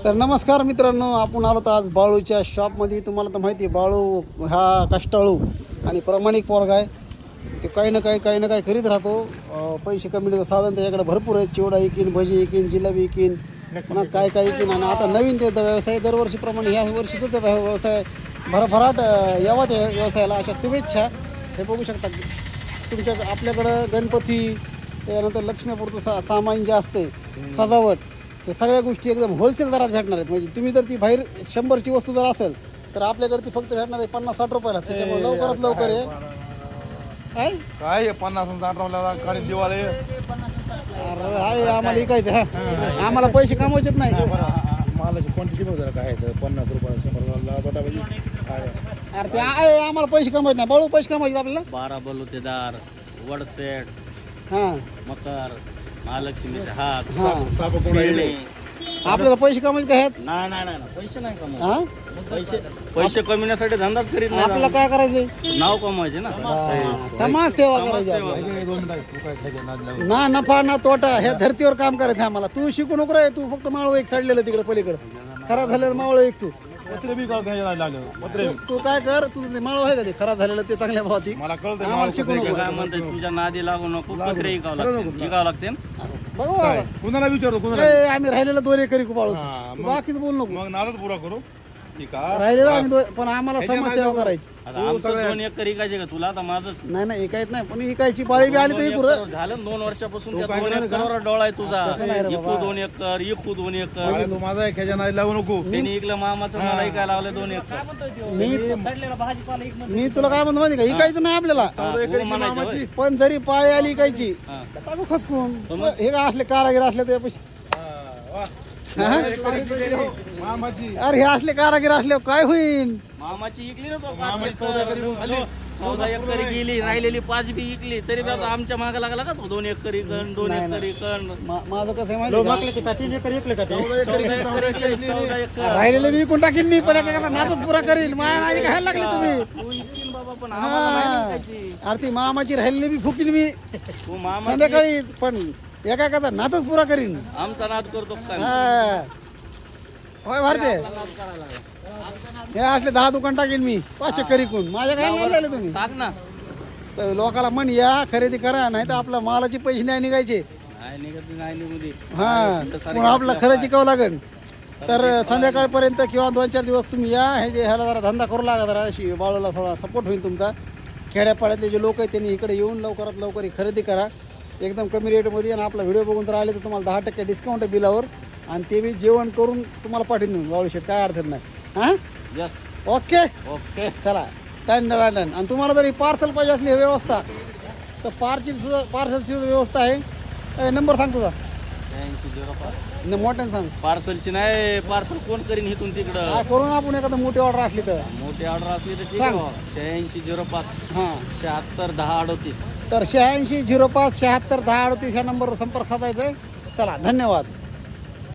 तर नमस्कार मित्रांनो, आपण आलो आज बाळूच्या शॉपमध्ये. तुम्हाला तर माहिती आहे बाळू हा कष्टाळू आणि प्रामाणिक पोरगा आहे. ते काही ना काही करीत राहतो. पैसे कमविण्याचं साधन त्याच्याकडे भरपूर आहे. चिवडा विकीन, भजी विकीन, जिलेबी विकीन, पुन्हा काय विकीन. आणि आता नवीन ते व्यवसाय दरवर्षीप्रमाणे ह्या वर्षी तो त्याचा व्यवसाय भरभराट यावा त्या व्यवसायाला. अशा शुभेच्छा. हे बघू शकता तुमच्या आपल्याकडं गणपती, त्यानंतर लक्ष्मीपूरचं सामान जे असते, सजावट, ते सगळ्या गोष्टी एकदम होलसेल दरात भेटणार आहेत. म्हणजे तुम्ही जर ती बाहेर 100ची वस्तू जर असेल तर आपल्याकडे ती फक्त भेटणार आहे 50-60 रुपयाला. त्याच्यामुळे लवकरात लवकर आहे. काय 50-60 गाडी दिवाळी. अरे आहे आम्हाला विकायचं. हा आम्हाला पैसे कमवायचेच नाही. मालाची क्वांटिटी बघ जरा काय 50 रुपये 100 काय. अरे ते आहे आम्हाला पैसे कमवायचे नाही. बळू पैसे कमवायचे आपल्याला. 12 बलुतेदार, वडसेट, हा मकर, महालक्ष्मीचे हात, हा खेळणे. आपल्याला पैसे कमवायचे आहेत. नाही पैसे नाही कमवत. हा पैसे कमविण्यासाठी धंदाच करीत नाही. आपल्याला काय करायचंय? नाव कमवायचे ना. समाज सेवा करायची आपल्याला. ना नफा ना तोटा, ह्या धर्तीवर काम करायचं आम्हाला. तू शिकू नको रे. तू फक्त मावळ एक साडलेलं तिकडे पलीकडे खराब झालेलं मावळ एक. तू काय कर, तुझं माळव आहे का ते खराब झालेलं ते चांगल्या भावाती मला कळतं. आम्हाला शिकू नको. काय म्हणते तुझ्या नादी लागू नको. पत्रे विकावं लागते. बघू आता. कुणाला विचारतो कुणाला आम्ही राहिलेलं 2 एकरी खूप आलो. बाकीच बोल नको. मग नारळ पुरा करू. ठीक आहे राहिलेलं आम्ही पण आम्हाला समाज सेवा करायची. आता आमचं 2 एकर इकायचे का तुला? आता माझंच नाही ऐकायच नाही. पण इकायची पाळी बी आली तर इकू रे. झालं 2 वर्षापासून त्या 2 एकरवर डोळा आहे तुझा. इकू 2 एकर, इकू 2 एकर. तू माझा ख्याच्या नाही लावू नको. त्यांनी इकलं मामाचं, मला इकायला लावलं 2 एकर. मी तुला काय म्हणतो माहिती का, इकायचं नाही आपल्याला. म्हणायचं पण जरी पाळी आली इकायची तर टाकू खसकून. हे काय असले कारागीर असले तर मामाची अरे हे असले कारागीर असले काय होईल? मामाची इकली ना तो 14 एकर गेली, राहिलेली 5 बी इकली. तरी बी आता आमच्या मागे लागला का तो 2 एकर इकण, 2 एकर इकण. माझं कसं आहे माहिती का, 14 एकर इकली, 14 एकर. राहिलेले मी विकून टाकीन. मी पण एका नातच पुरा करीन. माया नाही खायला लागले तुम्ही. तू इकीन बाबा, पण आम्हाला नाही इकायची. अरे ती मामाची राहिलेली बी फुकीन मी तू मामा संध्याकाळी. पण एका एका नातच पुरा करीन. आमचा नाद करतो काय? होय भारते. हे असले 10 दुकान टाकेन मी 5 एकर इकून. माझ्या काय नाही लागले तुम्ही. टाक ना. तर लोकाला म्हण या खरेदी करा, नाही तर आपल्या मालाचे पैसे नाही निघायचे. नाही निघत, नाही निघू दे. हा पण आपलं खरं शिकावं लागेल. तर संध्याकाळपर्यंत किंवा 2-4 दिवस तुम्ही या. हे जे ह्याला जरा धंदा करू लागा, जरा अशी बाळूला थोडा सपोर्ट होईल तुमचा. खेड्यापाड्यातले जे लोक आहेत त्यांनी इकडे येऊन लवकरात लवकर खरेदी करा एकदम कमी रेटमध्ये. आणि आपला व्हिडिओ बघून तर आले तर तुम्हाला 10% डिस्काउंट आहे बिलावर. आणि ते बी जेवण करून तुम्हाला पाठवून देऊन बाळू शेट, काय अडचण नाही. हा यस, ओके ओके. चला डन. आणि तुम्हाला जर पार्सल पाहिजे असली व्यवस्था तर पार्सलची व्यवस्था आहे. नंबर सांग तुझा. 8605. मोठ्यानं सांग. पार्सलची नाही, पार्सल कोण करीन इथून तिकडं. काय करून आपण एखादं मोठी ऑर्डर असली तर. मोठी ऑर्डर असली तर ठीक सांग. आहे. 8605 हा 76 10 38. तर 8605 76 10 38 ह्या नंबरवर संपर्क साधायचा आहे. चला धन्यवाद.